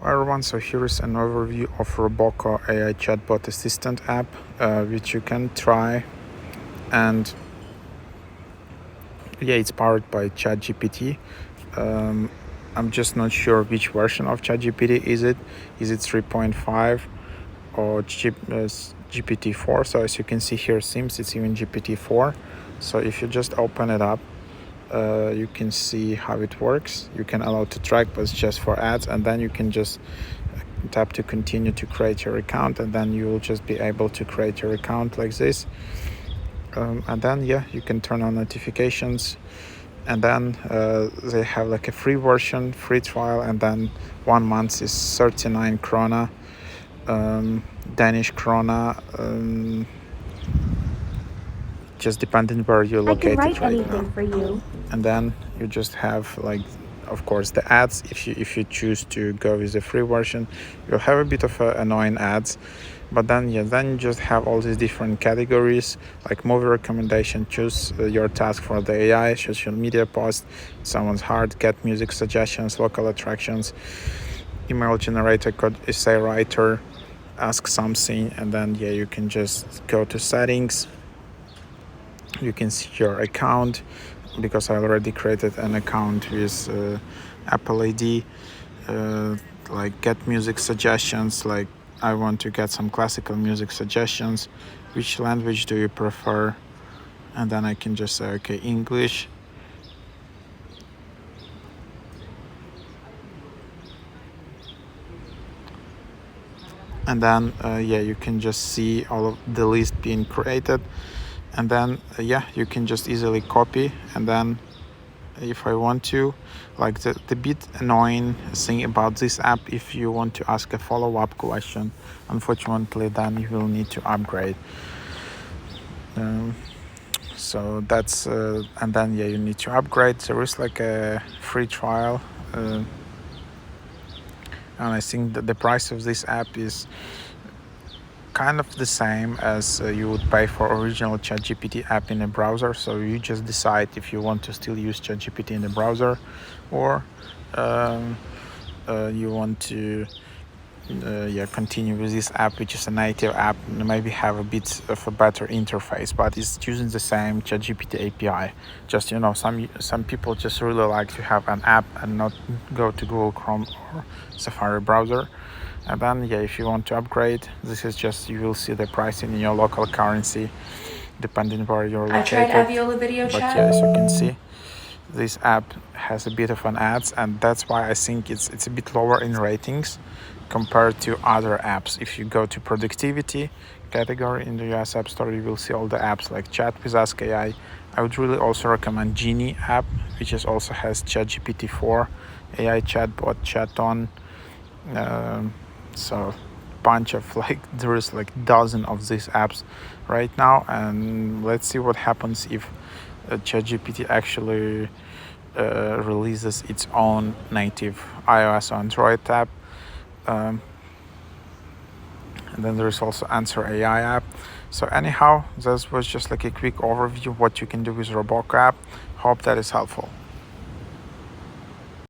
everyone, so here is an overview of Roboco AI chatbot assistant app, which you can try. And yeah, it's powered by ChatGPT. I'm just not sure which version of ChatGPT is it. Is it 3.5 or GPT-4? So as you can see here, seems it's even GPT-4. So if you just open it up, you can see how it works. You can allow to track, but it's just for ads, and then you can just tap to continue to create your account, and then you will just be able to create your account like this. And then yeah, you can turn on notifications, and then they have like a free version, free trial, and then 1 month is 39 krona, Danish krona, just depending where you're located I can write right anything now. for you. And then you just have, like, of course, the ads. If you choose to go with the free version, you'll have a bit of annoying ads, but then yeah, then you just have all these different categories like movie recommendation, choose your task for the AI, social media post, someone's heart, get music suggestions, local attractions, email generator, code essay writer, ask something, and then yeah, you can just go to settings. You can see your account, because I already created an account with Apple ID. Like get music suggestions, like I want to get some classical music suggestions. Which language do you prefer? And then I can just say, okay, English. And then yeah, you can just see all of the list being created. And then yeah, you can just easily copy. And then if I want to, like the bit annoying thing about this app, if you want to ask a follow-up question, unfortunately then you will need to upgrade. So that's and then yeah, you need to upgrade. There is like a free trial, and I think that the price of this app is kind of the same as you would pay for original ChatGPT app in a browser. So you just decide if you want to still use ChatGPT in the browser, or you want to yeah, continue with this app, which is a native app, and maybe have a bit of a better interface, but it's using the same ChatGPT API. Just, you know, some people just really like to have an app and not go to Google Chrome or Safari browser. And then yeah, if you want to upgrade, this is just, you will see the pricing in your local currency depending where you're located. I tried Aviola Video But Chat. yeah, as you can see, this app has a bit of an ads, and that's why I think it's a bit lower in ratings compared to other apps. If you go to productivity category in the US App Store, you will see all the apps like Chat with Ask AI. I would really also recommend Genie app, which is also has ChatGPT-4, AI chatbot, Chaton. So bunch of, like, there is like dozen of these apps right now, and let's see what happens if ChatGPT actually releases its own native iOS or Android app. And then there's also Answer AI app. So anyhow, this was just like a quick overview of what you can do with Roboco app. Hope that is helpful.